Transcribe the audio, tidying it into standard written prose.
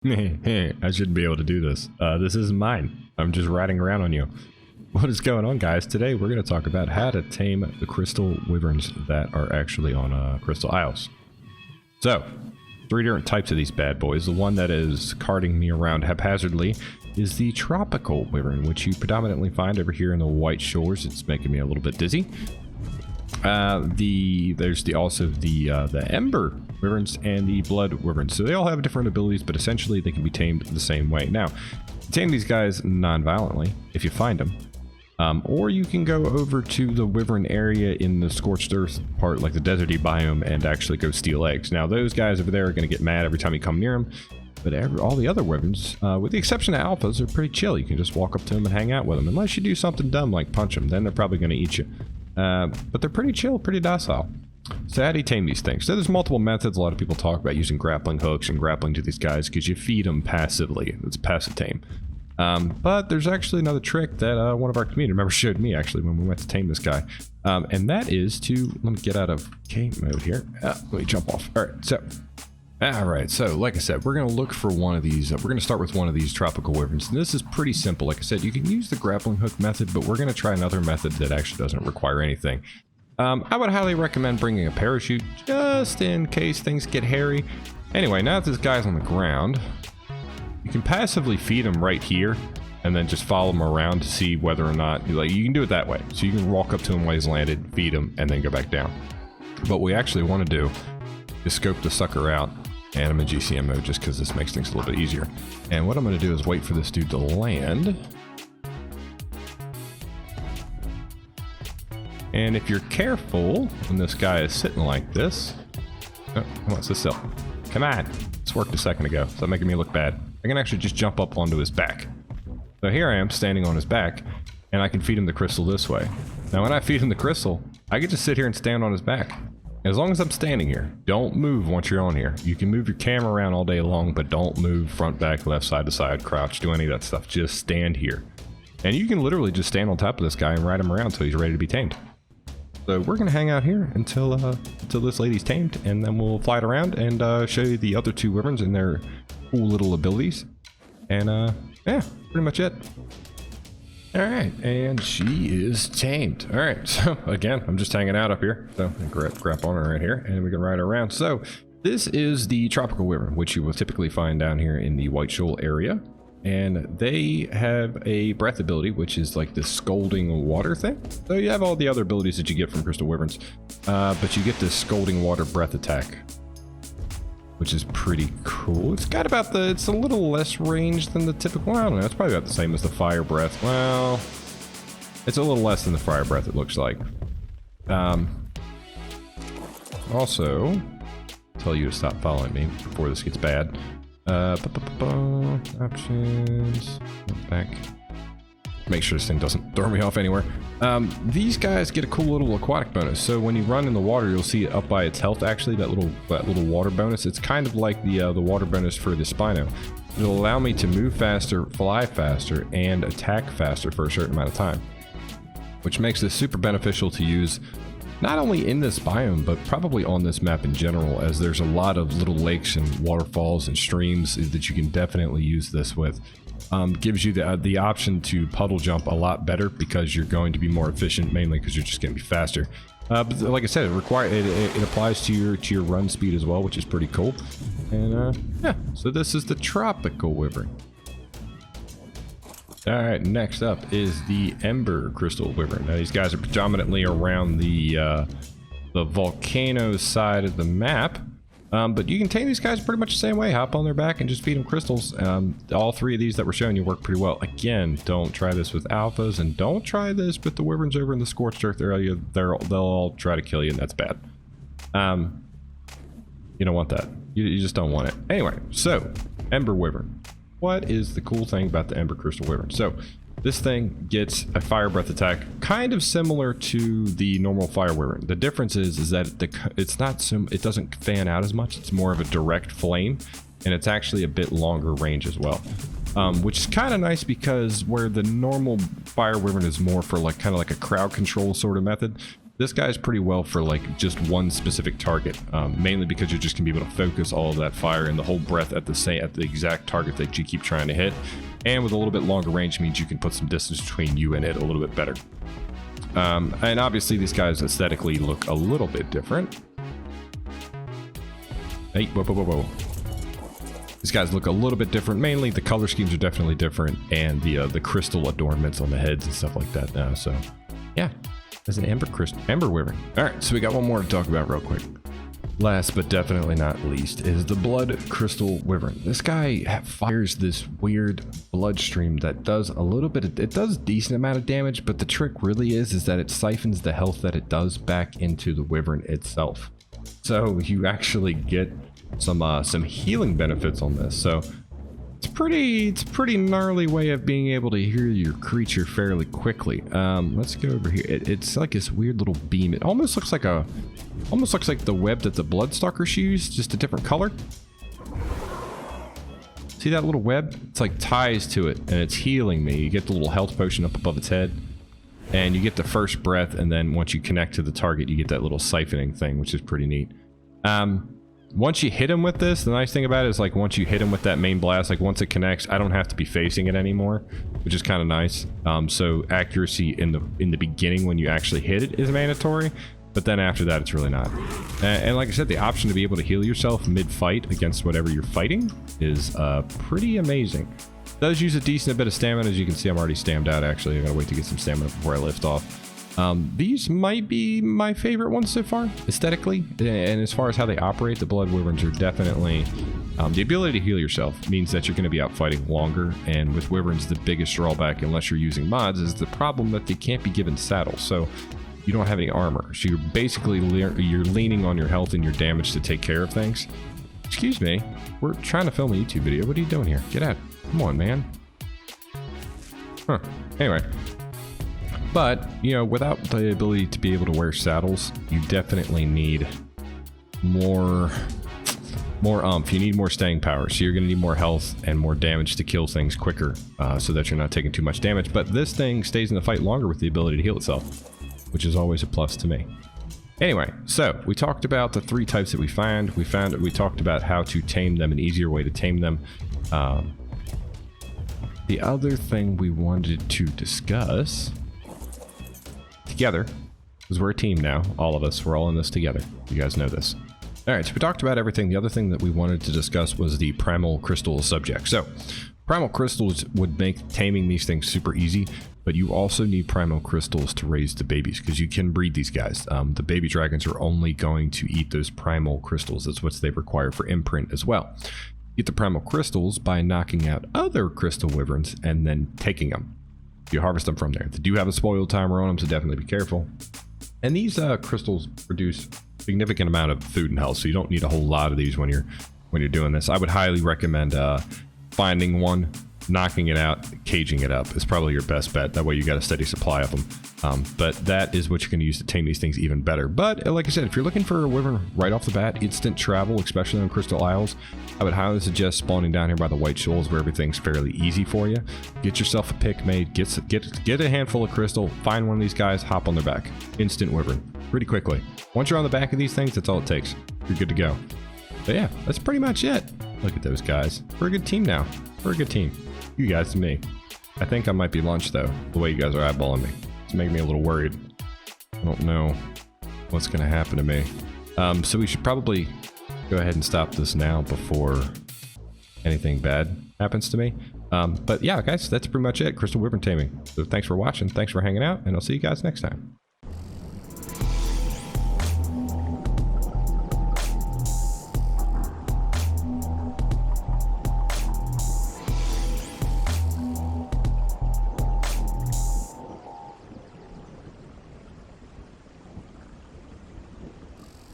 I shouldn't be able to do this. This isn't mine. I'm just riding around on you. What is going on, guys? Today we're going to talk about how to tame the Crystal Wyverns that are actually on Crystal Isles. So, 3 different types of these bad boys. The one that is carting me around haphazardly is the Tropical Wyvern, which you predominantly find over here in the White Shores. It's making me a little bit dizzy. There's also the Ember Wyverns and the Blood Wyverns. So they all have different abilities, but essentially they can be tamed the same way. Now, tame these guys non-violently if you find them. Or you can go over to the Wyvern area in the Scorched Earth part, like the deserty biome, and actually go steal eggs. Now, those guys over there are going to get mad every time you come near them, but all the other Wyverns, with the exception of Alphas, are pretty chill. You can just walk up to them and hang out with them, unless you do something dumb like punch them. Then they're probably going to eat you. But they're pretty chill, pretty docile. So how do you tame these things? So there's multiple methods. A lot of people talk about using grappling hooks and grappling to these guys because you feed them passively. It's passive tame. But there's actually another trick that one of our community members showed me actually when we went to tame this guy. And that is to, let me get out of game mode here. Let me jump off. All right, so like I said, we're going to look for one of these. We're going to start with one of these Tropical Wyverns. And this is pretty simple. Like I said, you can use the grappling hook method, but we're going to try another method that actually doesn't require anything. I would highly recommend bringing a parachute just in case things get hairy. Anyway, now that this guy's on the ground, you can passively feed him right here and then just follow him around to see whether or not, like, you can do it that way. So you can walk up to him while he's landed, feed him, and then go back down. But what we actually want to do is scope the sucker out, and I'm in GCM mode just because this makes things a little bit easier. And what I'm going to do is wait for this dude to land. And if you're careful when this guy is sitting like this, oh, come on, sit still. Come on, this worked a second ago. Stop making me look bad. I can actually just jump up onto his back. So here I am standing on his back, and I can feed him the crystal this way. Now when I feed him the crystal, I can just sit here and stand on his back. As long as I'm standing here, don't move once you're on here. You can move your camera around all day long, but don't move front, back, left, side to side, crouch, do any of that stuff. Just stand here. And you can literally just stand on top of this guy and ride him around until he's ready to be tamed. So we're going to hang out here until this lady's tamed, and then we'll fly it around and show you the other 2 Wyverns and their cool little abilities. And yeah, pretty much it. Alright, and she is tamed. Alright, so again, I'm just hanging out up here. So grab on her right here, and we can ride her around. So this is the Tropical Wyvern, which you will typically find down here in the White Shoal area. And they have a breath ability, which is like this scalding water thing. So you have all the other abilities that you get from Crystal Wyverns, but you get this scalding water breath attack, which is pretty cool. It's got about it's a little less range than the typical, I don't know, it's probably about the same as the fire breath. Well, it's a little less than the fire breath, it looks like. Also, tell you to stop following me before this gets bad. Options, back. Make sure this thing doesn't throw me off anywhere. These guys get a cool little aquatic bonus. So when you run in the water, you'll see it up by its health. Actually, that little water bonus. It's kind of like the water bonus for the Spino. It'll allow me to move faster, fly faster, and attack faster for a certain amount of time, which makes this super beneficial to use not only in this biome, but probably on this map in general, as there's a lot of little lakes and waterfalls and streams that you can definitely use this with. Gives you the option to puddle jump a lot better because you're going to be more efficient, mainly because you're just going to be faster. But like I said, it applies to your run speed as well, which is pretty cool. And yeah, so this is the Tropical Wyvern. Alright, next up is the Ember Crystal Wyvern. Now these guys are predominantly around the volcano side of the map. But you can tame these guys pretty much the same way. Hop on their back and just feed them crystals. All 3 of these that we're showing you work pretty well. Again, don't try this with alphas, and don't try this with the Wyverns over in the Scorched Earth area. They'll all try to kill you, and that's bad. You don't want that. You just don't want it. Anyway, so Ember Wyvern. What is the cool thing about the Ember Crystal Wyvern? So this thing gets a fire breath attack, kind of similar to the normal fire wyvern. The difference is that it doesn't fan out as much. It's more of a direct flame, and it's actually a bit longer range as well, which is kind of nice because where the normal fire wyvern is more for kind of like a crowd control sort of method, This guy is pretty well for like just one specific target, mainly because you're just gonna be able to focus all of that fire and the whole breath at the exact target that you keep trying to hit. And with a little bit longer range means you can put some distance between you and it a little bit better. And obviously these guys aesthetically look a little bit different. Hey, whoa, whoa, whoa, whoa. These guys look a little bit different. Mainly the color schemes are definitely different, and the crystal adornments on the heads and stuff like that now. So yeah. As an Ember Wyvern. All right, so we got one more to talk about real quick. Last but definitely not least is the Blood Crystal Wyvern. This guy fires this weird blood stream that does a little bit. It does decent amount of damage, but the trick really is that it siphons the health that it does back into the Wyvern itself. So you actually get some healing benefits on this. So it's pretty gnarly way of being able to heal your creature fairly quickly. Let's go over here. It's like this weird little beam. It almost looks like the web that the Bloodstalkers use, just a different color. See that little web? It's like ties to it, and it's healing me. You get the little health potion up above its head, and you get the first breath, and then once you connect to the target, you get that little siphoning thing, which is pretty neat. Once you hit him with this, the nice thing about it is, like, once you hit him with that main blast, like, once it connects, I don't have to be facing it anymore, which is kind of nice. So accuracy in the beginning when you actually hit it is mandatory, but then after that, it's really not. And like I said, the option to be able to heal yourself mid-fight against whatever you're fighting is pretty amazing. It does use a decent bit of stamina. As you can see, I'm already stammed out, actually. I gotta wait to get some stamina before I lift off. These might be my favorite ones so far, aesthetically, and as far as how they operate, the Blood Wyverns are definitely... the ability to heal yourself means that you're going to be out fighting longer, and with Wyverns, the biggest drawback, unless you're using mods, is the problem that they can't be given saddles, so you don't have any armor. So you're basically you're leaning on your health and your damage to take care of things. Excuse me, we're trying to film a YouTube video. What are you doing here? Get out. Come on, man. Huh. Anyway. But, you know, without the ability to be able to wear saddles, you definitely need more oomph. You need more staying power. So you're going to need more health and more damage to kill things quicker, so that you're not taking too much damage. But this thing stays in the fight longer with the ability to heal itself, which is always a plus to me. Anyway, so we talked about the 3 types that we find. We talked about how to tame them, an easier way to tame them. The other thing we wanted to discuss... together, because we're a team now, all of us, we're all in this together. You guys know this. All right, so we talked about everything. The other thing that we wanted to discuss was the Primal Crystal subject. So, Primal Crystals would make taming these things super easy, but you also need Primal Crystals to raise the babies, because you can breed these guys. The baby dragons are only going to eat those Primal Crystals. That's what they require for imprint as well. You get the Primal Crystals by knocking out other Crystal Wyverns and then taking them. You harvest them from there. They do have a spoil timer on them, so definitely be careful. And these crystals produce a significant amount of food and health, so you don't need a whole lot of these when you're doing this. I would highly recommend finding one, knocking it out, caging it up is probably your best bet. That way you got a steady supply of them. But that is what you're going to use to tame these things even better. But like I said, if you're looking for a wyvern right off the bat, instant travel, especially on Crystal Isles, I would highly suggest spawning down here by the White Shoals, where everything's fairly easy for you. Get yourself a pick made, get a handful of crystal, find one of these guys, hop on their back. Instant wyvern, pretty quickly. Once you're on the back of these things, that's all it takes. You're good to go. But yeah, that's pretty much it. Look at those guys. We're a good team now. We're a good team. You guys and me. I think I might be lunch though, the way you guys are eyeballing me. It's making me a little worried. I don't know what's gonna happen to me. So we should probably go ahead and stop this now before anything bad happens to me. But yeah, guys, that's pretty much it. Crystal Wyvern taming. So thanks for watching, thanks for hanging out, and I'll see you guys next time.